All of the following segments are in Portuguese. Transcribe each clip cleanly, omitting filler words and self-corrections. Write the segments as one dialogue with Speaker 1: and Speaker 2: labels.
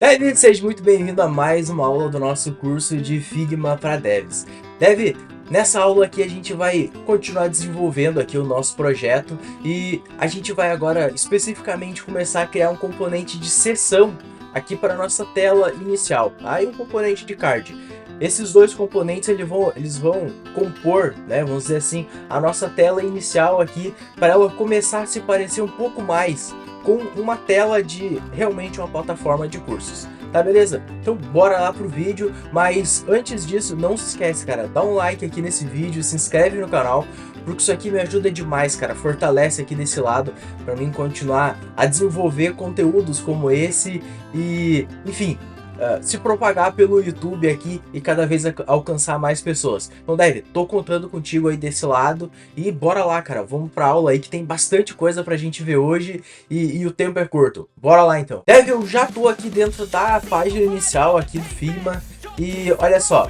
Speaker 1: Dev, seja muito bem-vindo a mais uma aula do nosso curso de Figma para Devs. Dev, nessa aula aqui a gente vai continuar desenvolvendo aqui o nosso projeto e a gente vai agora especificamente começar a criar um componente de sessão aqui para a nossa tela inicial, tá? E um componente de card. Esses dois componentes eles vão compor, né, vamos dizer assim, a nossa tela inicial aqui para ela começar a se parecer um pouco mais com uma tela de realmente uma plataforma de cursos. Tá, beleza? Então bora lá pro vídeo, mas antes disso, não se esquece, cara, dá um like aqui nesse vídeo, se inscreve no canal, porque isso aqui me ajuda demais, cara, fortalece aqui desse lado, para mim continuar a desenvolver conteúdos como esse e, enfim, se propagar pelo YouTube aqui e cada vez alcançar mais pessoas. Então, Dev, tô contando contigo aí desse lado e bora lá, cara, vamos pra aula aí que tem bastante coisa pra gente ver hoje e o tempo é curto. Bora lá então. Dev, eu já tô aqui dentro da página inicial aqui do Figma e olha só,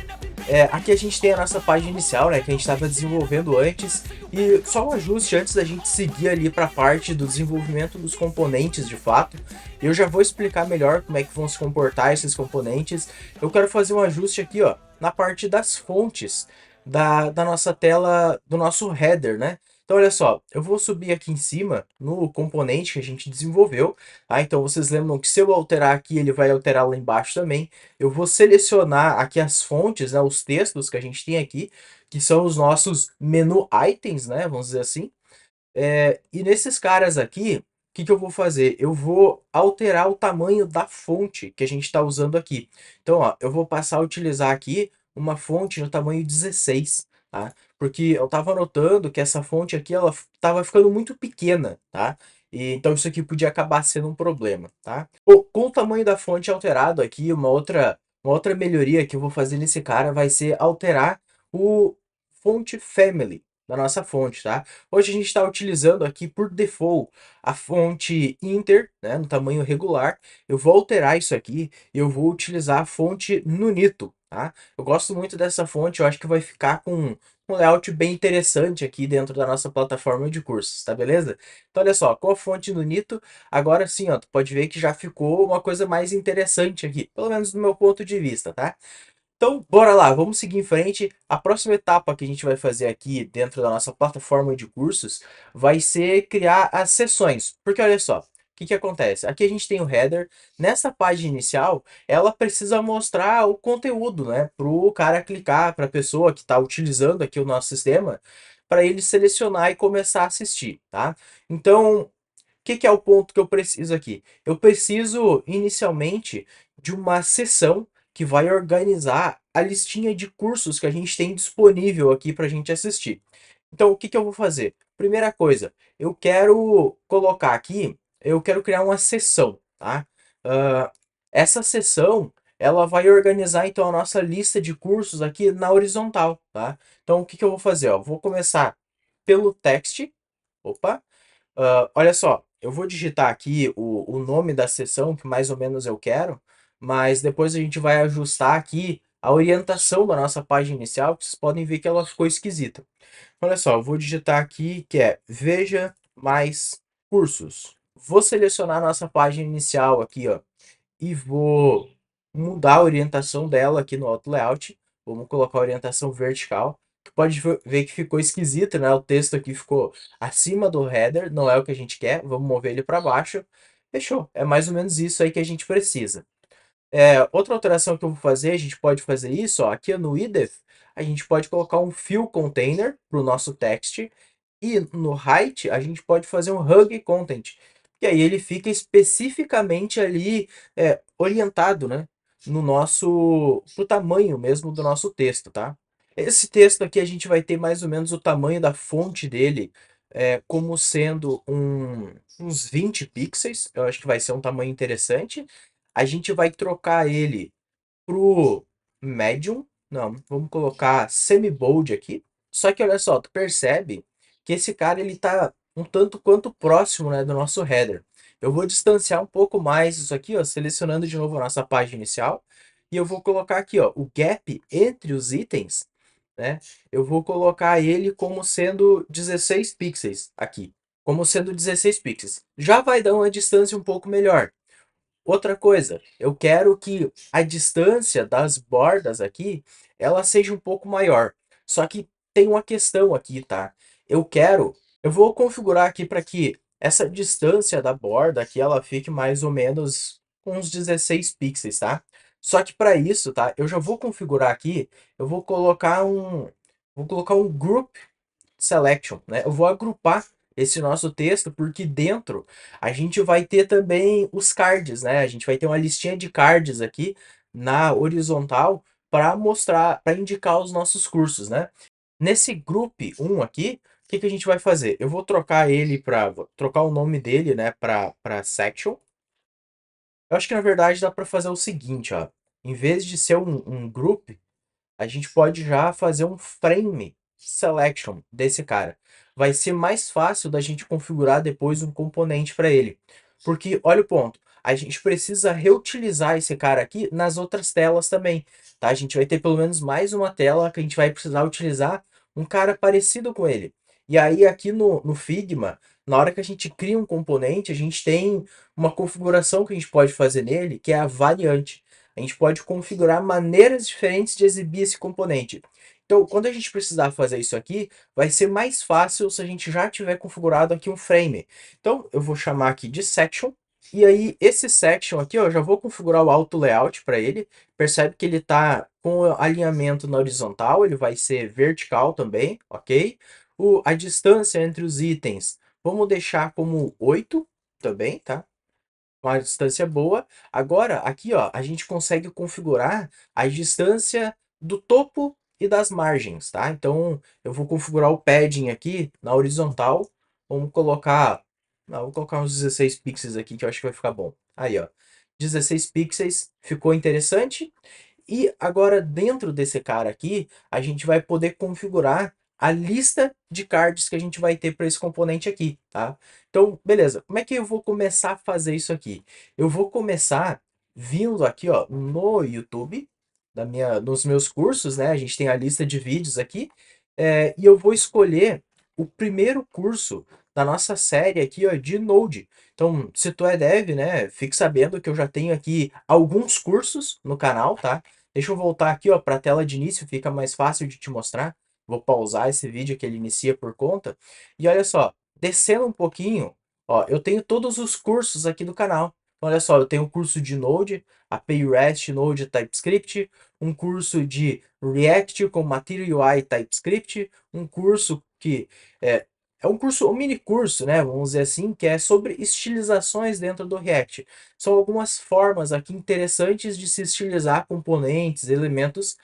Speaker 1: aqui a gente tem a nossa página inicial, né, que a gente estava desenvolvendo antes, e só um ajuste antes da gente seguir ali para a parte do desenvolvimento dos componentes de fato. Eu já vou explicar melhor como é que vão se comportar esses componentes. Eu quero fazer um ajuste aqui, ó, na parte das fontes da nossa tela, do nosso header, né? Então, olha só, eu vou subir aqui em cima no componente que a gente desenvolveu, tá? Então, vocês lembram que se eu alterar aqui, ele vai alterar lá embaixo também. Eu vou selecionar aqui as fontes, né, os textos que a gente tem aqui, que são os nossos menu items, né, vamos dizer assim. E nesses caras aqui, o que que eu vou fazer? Eu vou alterar o tamanho da fonte que a gente está usando aqui. Então, ó, eu vou passar a utilizar aqui uma fonte no tamanho 16, tá? Porque eu estava notando que essa fonte aqui, ela estava ficando muito pequena, tá? E, então isso aqui podia acabar sendo um problema, tá? Com o tamanho da fonte alterado aqui, uma outra melhoria que eu vou fazer nesse cara vai ser alterar o font family da nossa fonte, tá? Hoje a gente está utilizando aqui por default a fonte Inter, né, no tamanho regular. Eu vou alterar isso aqui e eu vou utilizar a fonte Nunito, tá? Eu gosto muito dessa fonte, eu acho que vai ficar com um layout bem interessante aqui dentro da nossa plataforma de cursos, tá beleza? Então olha só, com a fonte Nunito, agora sim, ó, tu pode ver que já ficou uma coisa mais interessante aqui, pelo menos do meu ponto de vista, tá? Então, bora lá, vamos seguir em frente. A próxima etapa que a gente vai fazer aqui dentro da nossa plataforma de cursos vai ser criar as sessões. Porque olha só, o que que acontece? Aqui a gente tem o header. Nessa página inicial, ela precisa mostrar o conteúdo, né? Para o cara clicar, para a pessoa que está utilizando aqui o nosso sistema, para ele selecionar e começar a assistir, tá? Então, o que que é o ponto que eu preciso aqui? Eu preciso inicialmente de uma sessão que vai organizar a listinha de cursos que a gente tem disponível aqui para a gente assistir. Então, o que que eu vou fazer? Primeira coisa, eu quero colocar aqui, eu quero criar uma sessão, tá? Ah, essa sessão, ela vai organizar então a nossa lista de cursos aqui na horizontal, tá? Então, o que que eu vou fazer? Ó, vou começar pelo text. Opa! Olha só, eu vou digitar aqui o nome da sessão que mais ou menos eu quero, mas depois a gente vai ajustar aqui a orientação da nossa página inicial, que vocês podem ver que ela ficou esquisita. Olha só, eu vou digitar aqui que é Veja mais cursos. Vou selecionar a nossa página inicial aqui, ó, e vou mudar a orientação dela aqui no Auto Layout. Vamos colocar a orientação vertical. Tu pode ver que ficou esquisito, né? O texto aqui ficou acima do header, não é o que a gente quer. Vamos mover ele para baixo. Fechou. É mais ou menos isso aí que a gente precisa. Outra alteração que eu vou fazer, a gente pode fazer isso, ó, aqui no idef, a gente pode colocar um fill container para o nosso text e no height a gente pode fazer um hug content. E aí ele fica especificamente ali orientado, né, no pro tamanho mesmo do nosso texto, tá? Esse texto aqui a gente vai ter mais ou menos o tamanho da fonte dele como sendo uns 20 pixels. Eu acho que vai ser um tamanho interessante. A gente vai trocar ele pro medium. Não, vamos colocar semi-bold aqui. Só que olha só, tu percebe que esse cara ele tá um tanto quanto próximo, né, do nosso header. Eu vou distanciar um pouco mais isso aqui, ó, selecionando de novo a nossa página inicial. E eu vou colocar aqui, ó, o gap entre os itens, né? Eu vou colocar ele como sendo 16 pixels aqui. Como sendo 16 pixels. Já vai dar uma distância um pouco melhor. Outra coisa, eu quero que a distância das bordas aqui, ela seja um pouco maior. Só que tem uma questão aqui, tá? Eu quero, eu vou configurar aqui para que essa distância da borda aqui, ela fique mais ou menos com uns 16 pixels, tá? Só que para isso, tá? Eu já vou configurar aqui, eu vou colocar um group selection, né? Eu vou agrupar esse nosso texto porque dentro a gente vai ter também os cards, né? A gente vai ter uma listinha de cards aqui na horizontal para mostrar, para indicar os nossos cursos, né? Nesse group 1 aqui, o que que a gente vai fazer? Eu vou trocar ele para trocar o nome dele, né, para section. Eu acho que na verdade dá para fazer o seguinte, ó. Em vez de ser um group, a gente pode já fazer um frame selection desse cara. Vai ser mais fácil da gente configurar depois um componente para ele. Porque, olha o ponto, a gente precisa reutilizar esse cara aqui nas outras telas também, tá? A gente vai ter pelo menos mais uma tela que a gente vai precisar utilizar um cara parecido com ele. E aí aqui no Figma, na hora que a gente cria um componente, a gente tem uma configuração que a gente pode fazer nele, que é a variante. A gente pode configurar maneiras diferentes de exibir esse componente. Então, quando a gente precisar fazer isso aqui, vai ser mais fácil se a gente já tiver configurado aqui um frame. Então, eu vou chamar aqui de section. E aí, esse section aqui, ó, eu já vou configurar o auto layout para ele. Percebe que ele está com alinhamento na horizontal, ele vai ser vertical também, ok? A distância entre os itens, vamos deixar como 8 também, tá? Uma distância boa. Agora, aqui, ó, a gente consegue configurar a distância do topo e das margens, tá? Então, eu vou configurar o padding aqui na horizontal. Vamos colocar, não, vou colocar uns 16 pixels aqui que eu acho que vai ficar bom. Aí, ó, 16 pixels, ficou interessante. E agora, dentro desse cara aqui, a gente vai poder configurar a lista de cards que a gente vai ter para esse componente aqui, tá? Então, beleza. Como é que eu vou começar a fazer isso aqui? Eu vou começar vindo aqui, ó, no YouTube, nos meus cursos, né? A gente tem a lista de vídeos aqui, e eu vou escolher o primeiro curso da nossa série aqui, ó, de Node. Então, se tu é dev, né, fique sabendo que eu já tenho aqui alguns cursos no canal, tá? Deixa eu voltar aqui, ó, para a tela de início, fica mais fácil de te mostrar. Vou pausar esse vídeo que ele inicia por conta. E olha só, descendo um pouquinho, ó, eu tenho todos os cursos aqui do canal. Então, olha só, eu tenho um curso de Node, API REST, Node TypeScript, um curso de React com Material UI TypeScript, um curso que é, é um curso, um mini curso, né? Vamos dizer assim, que é sobre estilizações dentro do React. São algumas formas aqui interessantes de se estilizar componentes, elementos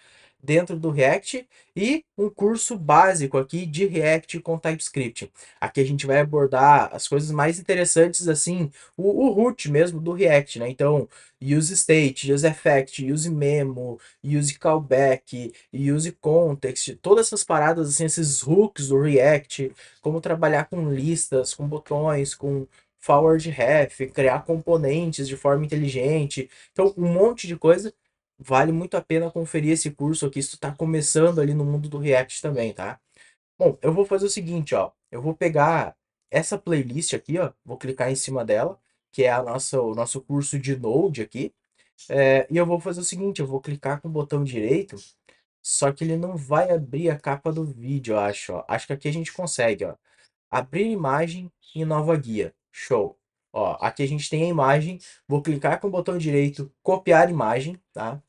Speaker 1: dentro do React e um curso básico aqui de React com TypeScript. Aqui a gente vai abordar as coisas mais interessantes, assim, o root mesmo do React, né? Então, use state, use effect, use memo, use callback, use context, todas essas paradas, assim, esses hooks do React, como trabalhar com listas, com botões, com forward ref, criar componentes de forma inteligente. Então, um monte de coisa. Vale muito a pena conferir esse curso aqui se tu tá começando ali no mundo do React também, tá? Bom, eu vou fazer o seguinte, ó. Eu vou pegar essa playlist aqui, ó. Vou clicar em cima dela, que é o nosso curso de Node aqui. E eu vou fazer o seguinte, eu vou clicar com o botão direito, só que ele não vai abrir a capa do vídeo, eu acho, ó. Acho que aqui a gente consegue, ó. Abrir imagem e nova guia. Show. Ó, aqui a gente tem a imagem. Vou clicar com o botão direito, copiar imagem, tá?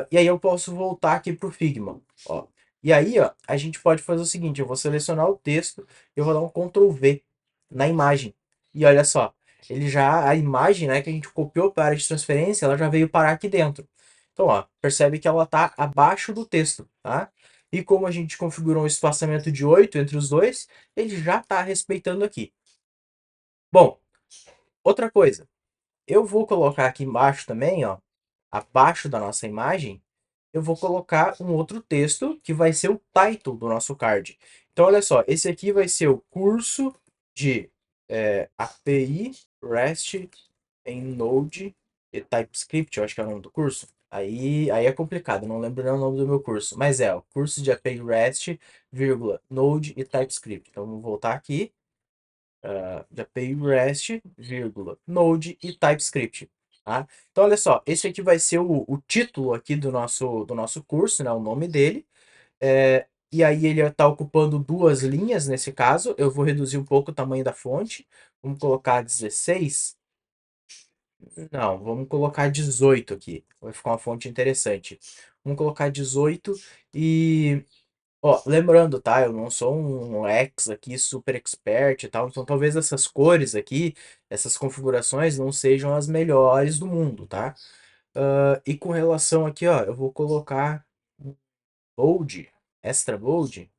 Speaker 1: E aí eu posso voltar aqui para o Figma, ó. E aí, ó, a gente pode fazer o seguinte, eu vou selecionar o texto, eu vou dar um Ctrl V na imagem. E olha só, ele já, a imagem, né, que a gente copiou para a área de transferência, ela já veio parar aqui dentro. Então, ó, percebe que ela está abaixo do texto, tá? E como a gente configurou um espaçamento de 8 entre os dois, ele já está respeitando aqui. Bom, outra coisa, eu vou colocar aqui embaixo também, ó, abaixo da nossa imagem, eu vou colocar um outro texto que vai ser o title do nosso card. Então, olha só, esse aqui vai ser o curso de API REST em Node e TypeScript, eu acho que é o nome do curso. Aí é complicado, não lembro nem o nome do meu curso. Mas é, o curso de API REST, vírgula, Node e TypeScript. Então, vou voltar aqui, de API REST, vírgula, Node e TypeScript. tá? Então, olha só, esse aqui vai ser o título aqui do nosso curso, né? O nome dele. E aí ele está ocupando duas linhas nesse caso. Eu vou reduzir um pouco o tamanho da fonte. Vamos colocar 16. Não, vamos colocar 18 aqui. Vai ficar uma fonte interessante. Vamos colocar 18 e... Ó, lembrando, tá? Eu não sou um ex aqui super expert e tal, então talvez essas cores aqui, essas configurações não sejam as melhores do mundo, tá? E com relação aqui, ó, eu vou colocar bold, extra bold.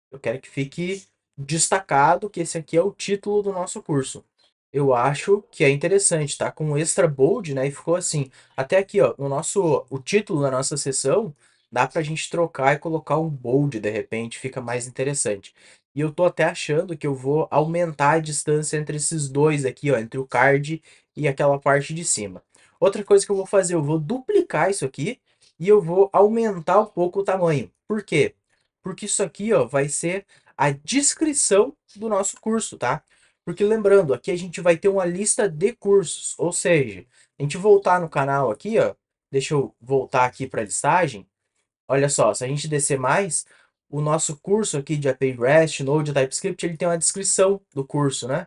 Speaker 1: Eu quero que fique destacado que esse aqui é o título do nosso curso. Eu acho que é interessante, tá? Com extra bold, né? E ficou assim. Até aqui, ó, o título da nossa sessão, dá pra gente trocar e colocar um bold de repente, fica mais interessante. E eu tô até achando que eu vou aumentar a distância entre esses dois aqui, ó, entre o card e aquela parte de cima. Outra coisa que eu vou fazer, eu vou duplicar isso aqui e eu vou aumentar um pouco o tamanho. Por quê? Porque isso aqui, ó, vai ser a descrição do nosso curso, tá? Porque lembrando, aqui a gente vai ter uma lista de cursos, ou seja, a gente voltar no canal aqui, ó, deixa eu voltar aqui para a listagem. Olha só, se a gente descer mais, o nosso curso aqui de API REST, Node, TypeScript, ele tem uma descrição do curso, né?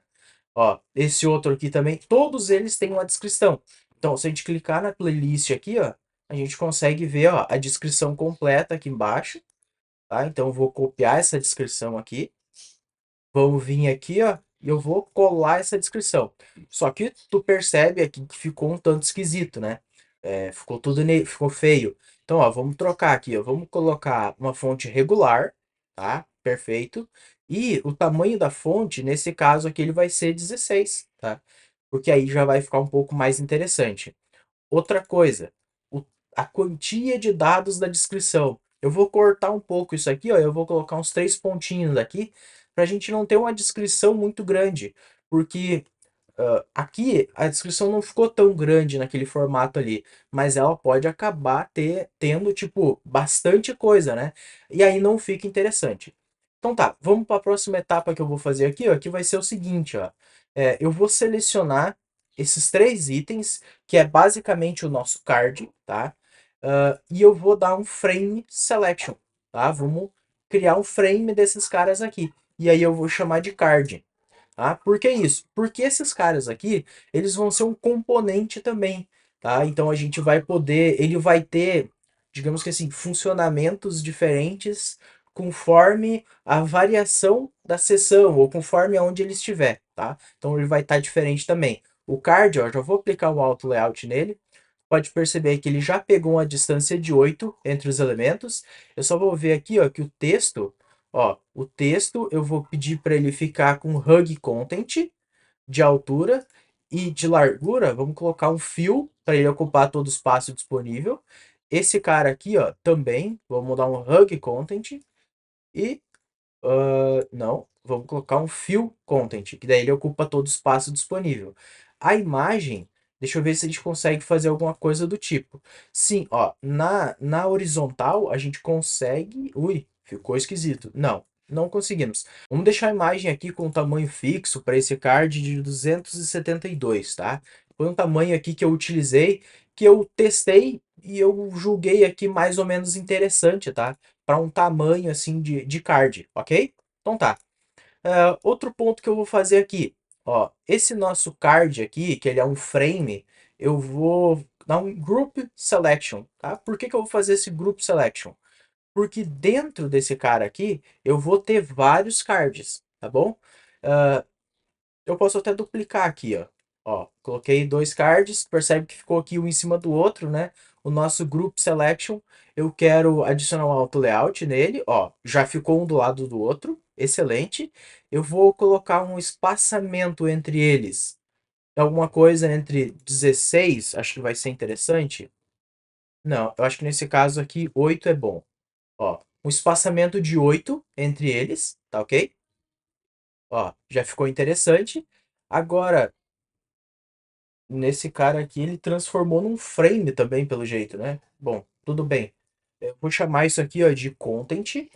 Speaker 1: Ó, esse outro aqui também, todos eles têm uma descrição. Então, se a gente clicar na playlist aqui, ó, a gente consegue ver, ó, a descrição completa aqui embaixo, tá? Então, eu vou copiar essa descrição aqui. Vamos vir aqui, ó, e eu vou colar essa descrição. Só que tu percebe aqui que ficou um tanto esquisito, né? Ficou ficou feio. Então, ó, vamos trocar aqui, ó. Vamos colocar uma fonte regular, tá? Perfeito. E o tamanho da fonte, nesse caso aqui, ele vai ser 16, tá? Porque aí já vai ficar um pouco mais interessante. Outra coisa, o- a quantia de dados da descrição. Eu vou cortar um pouco isso aqui, ó, eu vou colocar uns três pontinhos aqui, para a gente não ter uma descrição muito grande, porque aqui a descrição não ficou tão grande naquele formato ali, mas ela pode acabar tendo, tipo, bastante coisa, né? E aí não fica interessante. Então tá, vamos para a próxima etapa que eu vou fazer aqui, ó, que vai ser o seguinte, ó. Eu vou selecionar esses três itens, que é basicamente o nosso card, tá? E eu vou dar um frame selection, tá? Vamos criar um frame desses caras aqui. E aí eu vou chamar de card. Tá? Por que isso? Porque esses caras aqui, eles vão ser um componente também, tá? Então a gente vai poder, ele vai ter, digamos que assim, funcionamentos diferentes conforme a variação da sessão ou conforme aonde ele estiver, tá? Então ele vai estar diferente também. O card, ó, já vou aplicar um auto layout nele. Pode perceber que ele já pegou uma distância de 8 entre os elementos. Eu só vou ver aqui, ó, que o texto eu vou pedir para ele ficar com hug content de altura e de largura, vamos colocar um fill para ele ocupar todo o espaço disponível. Esse cara aqui, ó, também, vamos dar um hug content e não, vamos colocar um fill content, que daí ele ocupa todo o espaço disponível. A imagem, deixa eu ver se a gente consegue fazer alguma coisa do tipo. Sim, ó, na horizontal a gente consegue... Ui, ficou esquisito. Não, não conseguimos. Vamos deixar a imagem aqui com um tamanho fixo para esse card de 272, tá? Foi um tamanho aqui que eu utilizei, que eu testei e eu julguei aqui mais ou menos interessante, tá? Para um tamanho assim de card, ok? Então tá. Outro ponto que eu vou fazer aqui, ó, esse nosso card aqui, que ele é um frame, eu vou dar um group selection, tá? Por que que eu vou fazer esse group selection? Porque dentro desse cara aqui, eu vou ter vários cards, tá bom? Ah, eu posso até duplicar aqui, ó. Ó, coloquei dois cards, percebe que ficou aqui um em cima do outro, né? O nosso group selection, eu quero adicionar um auto layout nele, ó, já ficou um do lado do outro, excelente. Eu vou colocar um espaçamento entre eles, alguma coisa entre 16, acho que vai ser interessante. Não, eu acho que nesse caso aqui 8 é bom. Ó, um espaçamento de 8 entre eles, tá ok? Ó, já ficou interessante. Agora, nesse cara aqui, ele transformou num frame também, pelo jeito, né? Bom, tudo bem. Eu vou chamar isso aqui, ó, de content.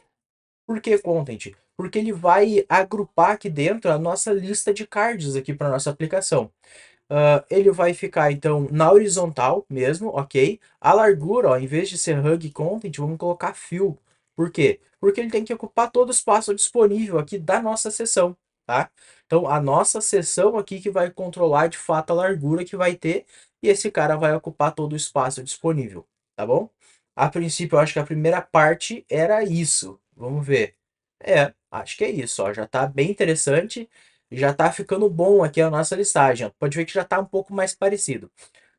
Speaker 1: Por que content? Porque ele vai agrupar aqui dentro a nossa lista de cards aqui para nossa aplicação. Ele vai ficar, então, na horizontal mesmo, ok? A largura, ó, em vez de ser hug content, vamos colocar fill. Por quê? Porque ele tem que ocupar todo o espaço disponível aqui da nossa seção, tá? Então, a nossa seção aqui que vai controlar, de fato, a largura que vai ter, e esse cara vai ocupar todo o espaço disponível, tá bom? A princípio, eu acho que a primeira parte era isso. Vamos ver. Acho que é isso, ó. Já tá bem interessante. Já tá ficando bom aqui a nossa listagem. Ó. Pode ver que já tá um pouco mais parecido.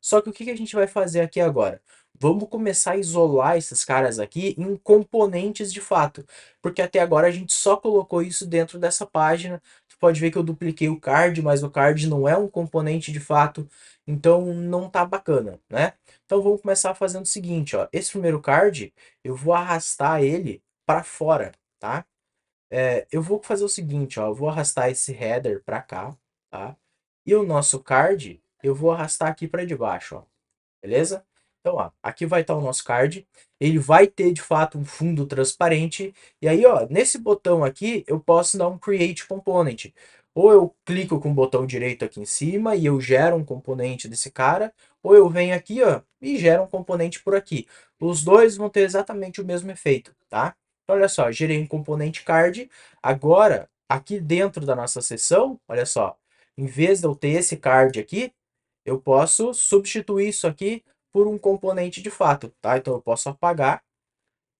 Speaker 1: Só que o que que a gente vai fazer aqui agora? Vamos começar a isolar esses caras aqui em componentes de fato. Porque até agora a gente só colocou isso dentro dessa página. Você pode ver que eu dupliquei o card, mas o card não é um componente de fato. Então não tá bacana, né? Então vamos começar fazendo o seguinte, ó. Esse primeiro card, eu vou arrastar ele para fora, tá? Eu vou fazer o seguinte, ó, eu vou arrastar esse header para cá, tá? E o nosso card, eu vou arrastar aqui para debaixo, ó. Beleza? Então, ó, aqui vai estar o nosso card. Ele vai ter, de fato, um fundo transparente. E aí, ó, nesse botão aqui, eu posso dar um Create Component. Ou eu clico com o botão direito aqui em cima e eu gero um componente desse cara. Ou eu venho aqui, ó, e gero um componente por aqui. Os dois vão ter exatamente o mesmo efeito, tá? Então, olha só, gerei um componente card. Agora, aqui dentro da nossa seção, olha só, em vez de eu ter esse card aqui, eu posso substituir isso aqui por um componente de fato, tá? Então eu posso apagar,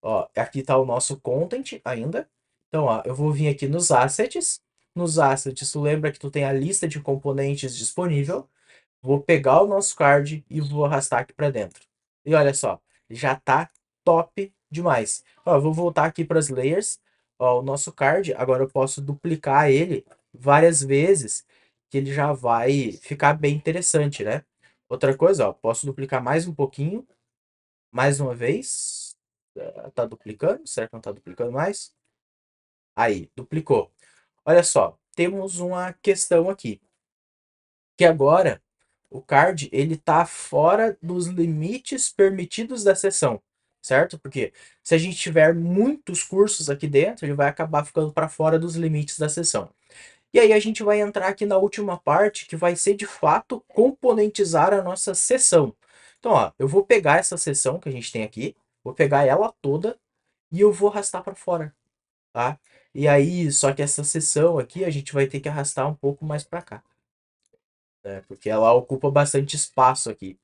Speaker 1: ó, aqui está o nosso content ainda. Então, ó, eu vou vir aqui nos assets. Nos assets, tu lembra que tu tem a lista de componentes disponível. Vou pegar o nosso card e vou arrastar aqui para dentro. E olha só, já tá top demais. Ó, eu vou voltar aqui para as layers. Ó, o nosso card, agora eu posso duplicar ele várias vezes, que ele já vai ficar bem interessante, né? Outra coisa, ó, posso duplicar mais um pouquinho, mais uma vez. Tá duplicando? Será que não tá duplicando mais? Aí, duplicou. Olha só, temos uma questão aqui, que agora o card ele tá fora dos limites permitidos da sessão, certo? Porque se a gente tiver muitos cursos aqui dentro, ele vai acabar ficando para fora dos limites da sessão. E aí a gente vai entrar aqui na última parte, que vai ser de fato componentizar a nossa sessão. Então, ó, eu vou pegar essa sessão que a gente tem aqui, vou pegar ela toda e eu vou arrastar para fora, tá? E aí, só que essa sessão aqui a gente vai ter que arrastar um pouco mais para cá, né? Porque ela ocupa bastante espaço aqui.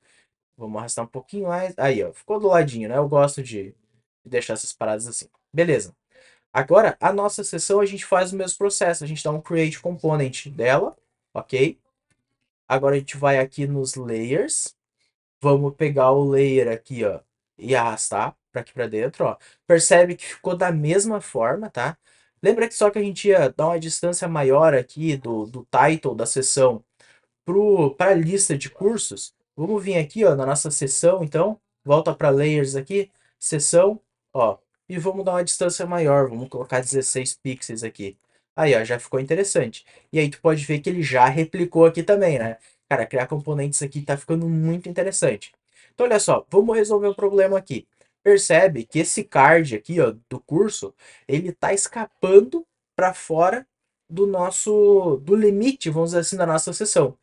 Speaker 1: Vamos arrastar um pouquinho mais. Aí, ó, ficou do ladinho, né? Eu gosto de deixar essas paradas assim. Beleza. Agora, a nossa sessão, a gente faz o mesmo processo. A gente dá um create component dela, ok? Agora a gente vai aqui nos layers. Vamos pegar o layer aqui, ó, e arrastar para aqui para dentro, ó. Percebe que ficou da mesma forma, tá? Lembra que só que a gente ia dar uma distância maior aqui do title da sessão para a lista de cursos, vamos vir aqui, ó, na nossa seção, então, volta para layers aqui, seção, ó, e vamos dar uma distância maior, vamos colocar 16 pixels aqui. Aí, ó, já ficou interessante. E aí tu pode ver que ele já replicou aqui também, né? Cara, criar componentes aqui tá ficando muito interessante. Então, olha só, vamos resolver o problema aqui. Percebe que esse card aqui, ó, do curso, ele tá escapando para fora do limite, vamos dizer assim, da nossa sessão.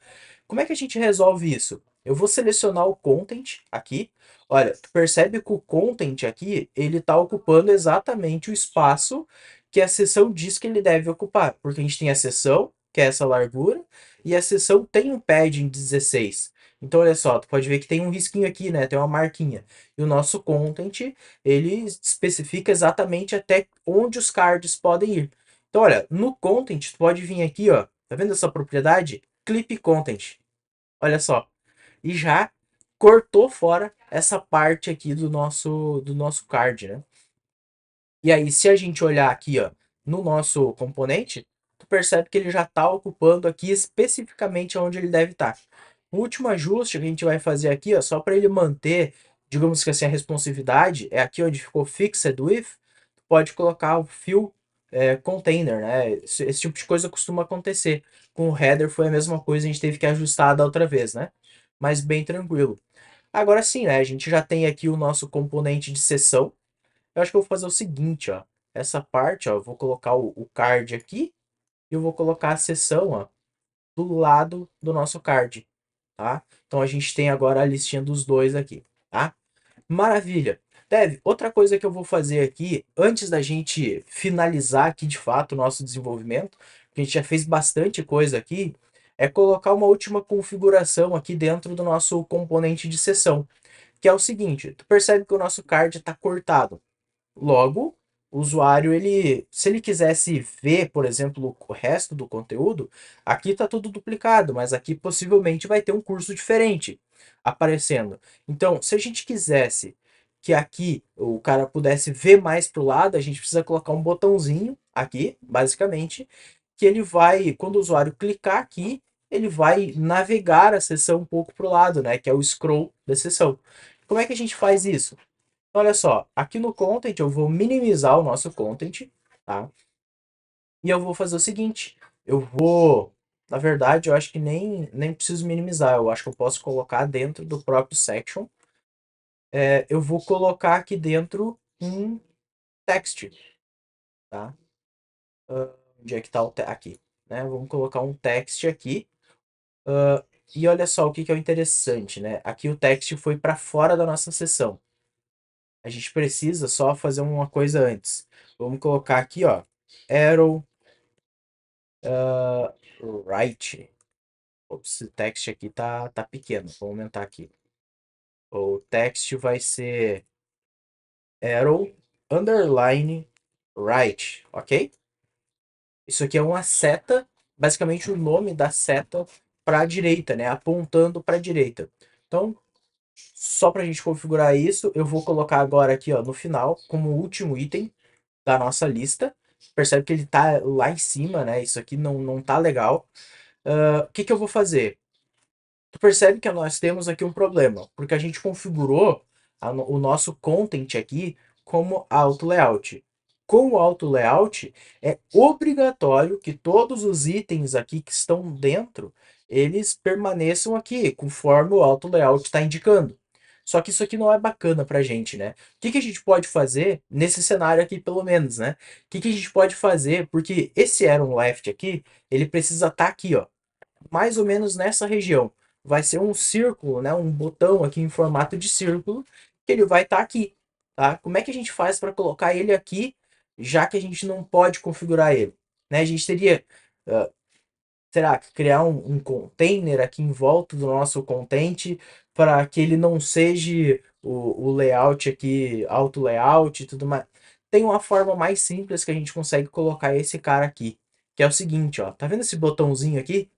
Speaker 1: Como é que a gente resolve isso? Eu vou selecionar o content aqui. Olha, tu percebe que o content aqui, ele está ocupando exatamente o espaço que a seção diz que ele deve ocupar. Porque a gente tem a seção, que é essa largura, e a seção tem um padding 16. Então, olha só, tu pode ver que tem um risquinho aqui, né? Tem uma marquinha. E o nosso content, ele especifica exatamente até onde os cards podem ir. Então, olha, no content, tu pode vir aqui, ó. Tá vendo essa propriedade? Clip content. Olha só. E já cortou fora essa parte aqui do nosso card, né? E aí, se a gente olhar aqui, ó, no nosso componente, tu percebe que ele já está ocupando aqui especificamente onde ele deve estar. O último ajuste que a gente vai fazer aqui, ó, só para ele manter, digamos que assim, a responsividade, é aqui onde ficou Fixed With, tu pode colocar o fill container, né? Esse tipo de coisa costuma acontecer. Com o header foi a mesma coisa, a gente teve que ajustar da outra vez, né? Mas bem tranquilo. Agora sim, né? A gente já tem aqui o nosso componente de sessão. Eu acho que eu vou fazer o seguinte, ó. Essa parte, ó, eu vou colocar o card aqui e eu vou colocar a sessão, ó, do lado do nosso card. tá? Então a gente tem agora a listinha dos dois aqui, tá? Maravilha. Dev, outra coisa que eu vou fazer aqui, antes da gente finalizar aqui de fato o nosso desenvolvimento, que a gente já fez bastante coisa aqui, é colocar uma última configuração aqui dentro do nosso componente de sessão, que é o seguinte, tu percebe que o nosso card está cortado. Logo, o usuário, se ele quisesse ver, por exemplo, o resto do conteúdo, aqui está tudo duplicado, mas aqui possivelmente vai ter um curso diferente aparecendo. Então, se a gente quisesse que aqui o cara pudesse ver mais para o lado, a gente precisa colocar um botãozinho aqui, basicamente, que ele vai, quando o usuário clicar aqui, ele vai navegar a sessão um pouco para o lado, né? Que é o scroll da sessão. Como é que a gente faz isso? Olha só, aqui no content eu vou minimizar o nosso content, tá? E eu vou fazer o seguinte, na verdade, eu acho que nem preciso minimizar, eu acho que eu posso colocar dentro do próprio section. Eu vou colocar aqui dentro um text, tá? Onde é que tá aqui, né? Vamos colocar um text aqui. E olha só o que que é o interessante, né? Aqui o text foi para fora da nossa sessão. A gente precisa só fazer uma coisa antes. Vamos colocar aqui, ó, arrow right. Ops, o text aqui tá pequeno. Vou aumentar aqui. O text vai ser arrow underline right, ok? Isso aqui é uma seta, basicamente o nome da seta para a direita, né? Apontando para a direita. Então, só para a gente configurar isso, eu vou colocar agora aqui, ó, no final, como último item da nossa lista. Percebe que ele tá lá em cima, né? Isso aqui não tá legal. O que que eu vou fazer? Tu percebe que nós temos aqui um problema, porque a gente configurou o nosso content aqui como auto layout. Com o auto layout, é obrigatório que todos os itens aqui que estão dentro, eles permaneçam aqui, conforme o auto layout está indicando. Só que isso aqui não é bacana pra gente, né? O que que a gente pode fazer nesse cenário aqui, pelo menos, né? O que que a gente pode fazer? Porque esse Aaron Left aqui, ele precisa estar aqui, ó, mais ou menos nessa região. Vai ser um círculo, né? Um botão aqui em formato de círculo, que ele vai estar aqui, tá? Como é que a gente faz para colocar ele aqui, já que a gente não pode configurar ele? Né? A gente teria, uh, será que criar um container aqui em volta do nosso content para que ele não seja o layout aqui, auto layout e tudo mais. Tem uma forma mais simples que a gente consegue colocar esse cara aqui, que é o seguinte, ó, tá vendo esse botãozinho aqui?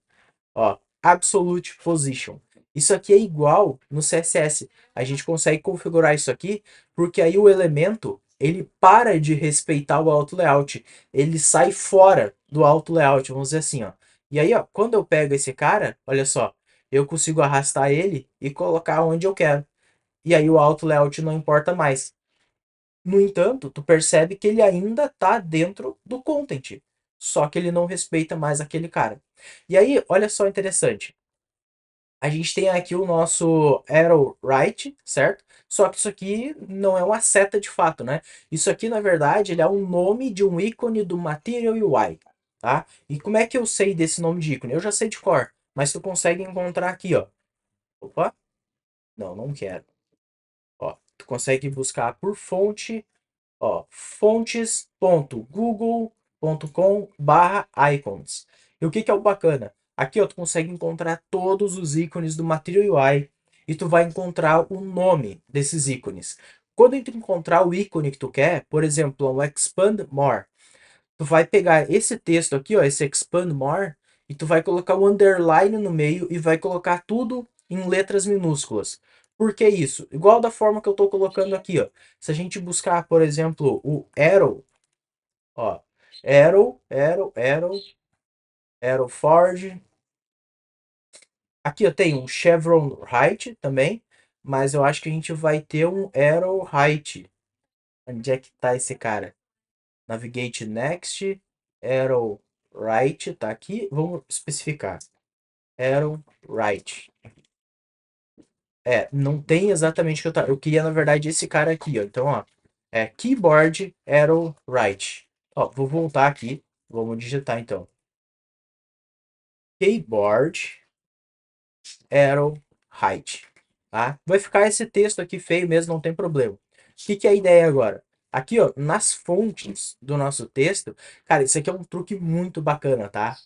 Speaker 1: Ó, Absolute Position. Isso aqui é igual no CSS. A gente consegue configurar isso aqui, porque aí o elemento ele para de respeitar o auto layout. Ele sai fora do auto layout, vamos dizer assim, ó. E aí, ó, quando eu pego esse cara, olha só, eu consigo arrastar ele e colocar onde eu quero. E aí o auto layout não importa mais. No entanto, tu percebe que ele ainda está dentro do content, só que ele não respeita mais aquele cara. E aí, olha só interessante. A gente tem aqui o nosso arrow right, certo? Só que isso aqui não é uma seta de fato, né? Isso aqui, na verdade, ele é um nome de um ícone do Material UI, tá? E como é que eu sei desse nome de ícone? Eu já sei de cor, mas tu consegue encontrar aqui, ó. Opa, não quero. Ó, tu consegue buscar por fonte. Ó, fontes.google.com/icons. E o que que é o bacana? Aqui, ó, tu consegue encontrar todos os ícones do Material UI e tu vai encontrar o nome desses ícones. Quando tu encontrar o ícone que tu quer, por exemplo, o Expand More, tu vai pegar esse texto aqui, ó, esse Expand More, e tu vai colocar o underline no meio e vai colocar tudo em letras minúsculas. Por que isso? Igual da forma que eu estou colocando aqui, ó. Se a gente buscar, por exemplo, o arrow, ó, arrow forge. Aqui eu tenho um chevron height também, mas eu acho que a gente vai ter um arrow height. Onde é que tá esse cara? Navigate next, arrow right, tá aqui. Vamos especificar. Arrow right. Não tem exatamente o que eu queria, na verdade, esse cara aqui, ó. Então, ó, keyboard arrow right. Ó, vou voltar aqui. Vamos digitar então. Keyboard arrow height, tá? Vai ficar esse texto aqui feio mesmo, não tem problema. O que é a ideia agora? Aqui, ó, nas fontes do nosso texto, cara, isso aqui é um truque muito bacana, tá?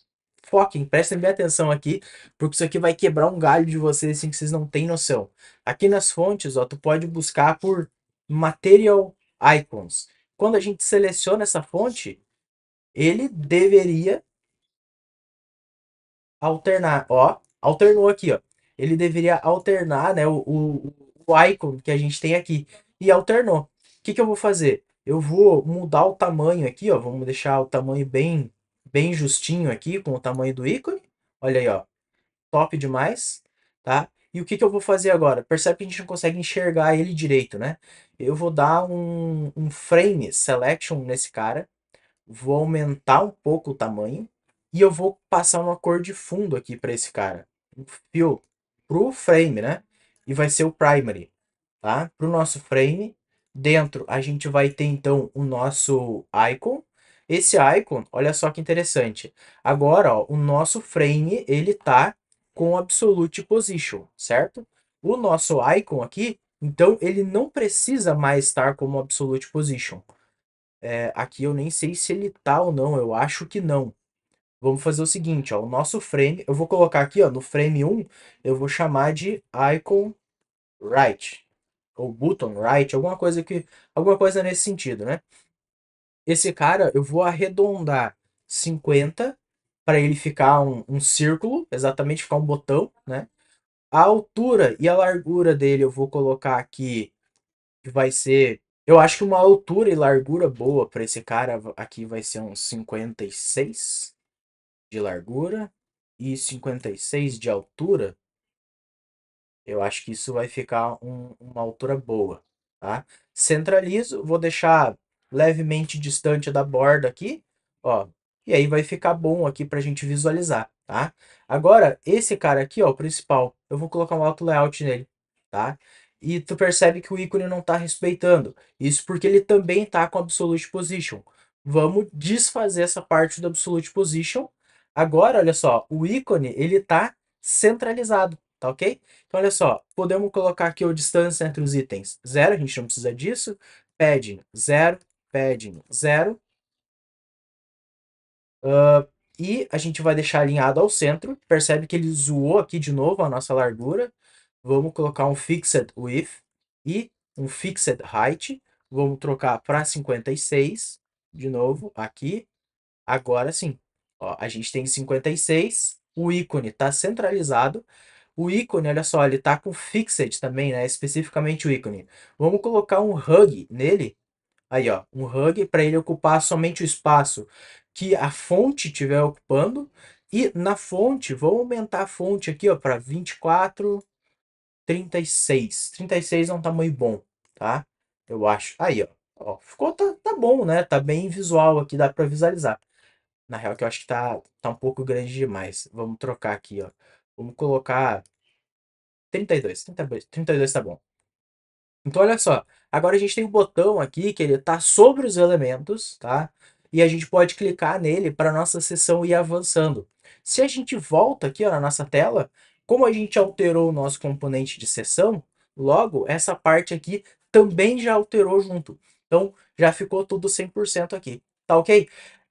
Speaker 1: Foquem, prestem bem atenção aqui, porque isso aqui vai quebrar um galho de vocês, assim, que vocês não têm noção. Aqui nas fontes, ó, tu pode buscar por Material Icons. Quando a gente seleciona essa fonte, ele deveria alternar, ó, alternou aqui, ó. Ele deveria alternar, né, o icon que a gente tem aqui. E alternou. O que eu vou fazer? Eu vou mudar o tamanho aqui, ó. Vamos deixar o tamanho bem justinho aqui, com o tamanho do ícone. Olha aí, ó. Top demais, tá? E o que eu vou fazer agora? Percebe que a gente não consegue enxergar ele direito, né? Eu vou dar um frame selection nesse cara, vou aumentar um pouco o tamanho e eu vou passar uma cor de fundo aqui para esse cara. Um fill pro frame, né? E vai ser o primary, tá? Pro nosso frame. Dentro a gente vai ter então o nosso icon. Esse icon, olha só que interessante. Agora, ó, o nosso frame, ele tá com absolute position, certo? O nosso icon aqui, então ele não precisa mais estar como absolute position. Aqui eu nem sei se ele tá ou não, eu acho que não. Vamos fazer o seguinte, ó, o nosso frame, eu vou colocar aqui, ó, no frame 1, eu vou chamar de icon right, ou button right, alguma coisa nesse sentido, né? Esse cara, eu vou arredondar 50 para ele ficar um círculo, exatamente ficar um botão, né? A altura e a largura dele eu vou colocar aqui, que vai ser. Eu acho que uma altura e largura boa para esse cara aqui vai ser uns 56 de largura e 56 de altura. Eu acho que isso vai ficar uma altura boa, tá? Centralizo, vou deixar levemente distante da borda aqui, ó. E aí vai ficar bom aqui para a gente visualizar, tá? Agora, esse cara aqui, ó, o principal, eu vou colocar um auto layout nele, tá? E tu percebe que o ícone não está respeitando. Isso porque ele também está com Absolute Position. Vamos desfazer essa parte do Absolute Position. Agora, olha só, o ícone, ele está centralizado, tá ok? Então, olha só, podemos colocar aqui a distância entre os itens. Zero, a gente não precisa disso. Padding, zero. Padding, zero. E a gente vai deixar alinhado ao centro. Percebe que ele zoou aqui de novo a nossa largura. Vamos colocar um Fixed Width e um Fixed Height. Vamos trocar para 56. De novo, aqui. Agora sim. Ó, a gente tem 56. O ícone está centralizado. O ícone, olha só, ele tá com fixed também, né? Especificamente o ícone. Vamos colocar um hug nele. Aí, ó, um hug para ele ocupar somente o espaço que a fonte estiver ocupando. E na fonte, vou aumentar a fonte aqui, ó, para 24, 36. 36 é um tamanho bom, tá? Eu acho. Aí, ó. Ó, ficou, tá bom, né? Tá bem visual aqui, dá para visualizar. Na real, que eu acho que tá um pouco grande demais. Vamos trocar aqui, ó. Vamos colocar 32, 32, 32 tá bom. Então, olha só. Agora a gente tem um botão aqui que ele tá sobre os elementos, tá? E a gente pode clicar nele para nossa sessão ir avançando. Se a gente volta aqui, ó, na nossa tela, como a gente alterou o nosso componente de sessão, logo essa parte aqui também já alterou junto. Então, já ficou tudo 100% aqui. Tá ok?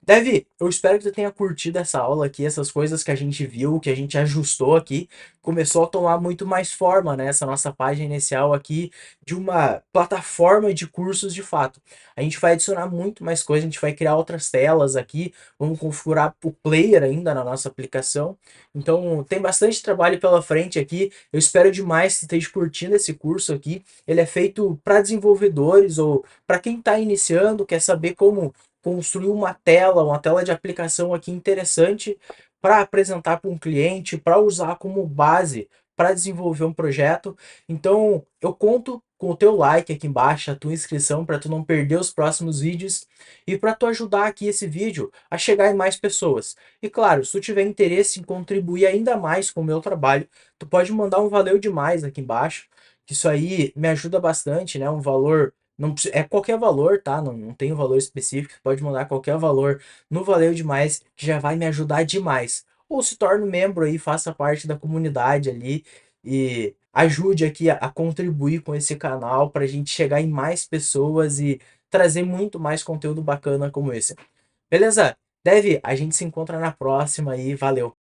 Speaker 1: Devi, eu espero que você tenha curtido essa aula aqui, essas coisas que a gente viu, que a gente ajustou aqui. Começou a tomar muito mais forma, né? Essa nossa página inicial aqui de uma plataforma de cursos de fato. A gente vai adicionar muito mais coisa, a gente vai criar outras telas aqui, vamos configurar o player ainda na nossa aplicação. Então tem bastante trabalho pela frente aqui. Eu espero demais que você esteja curtindo esse curso aqui. Ele é feito para desenvolvedores ou para quem está iniciando, quer saber como construir uma tela de aplicação aqui interessante para apresentar para um cliente, para usar como base para desenvolver um projeto. Então, eu conto com o teu like aqui embaixo, a tua inscrição para tu não perder os próximos vídeos e para tu ajudar aqui esse vídeo a chegar em mais pessoas. E claro, se tu tiver interesse em contribuir ainda mais com o meu trabalho, tu pode mandar um valeu demais aqui embaixo, que isso aí me ajuda bastante, né? Um valor não é qualquer valor, tá? Não tem um valor específico, pode mandar qualquer valor no valeu demais, que já vai me ajudar demais. ou se torne membro aí, faça parte da comunidade ali e ajude aqui a contribuir com esse canal para a gente chegar em mais pessoas e trazer muito mais conteúdo bacana como esse. Beleza? Dev, a gente se encontra na próxima e valeu!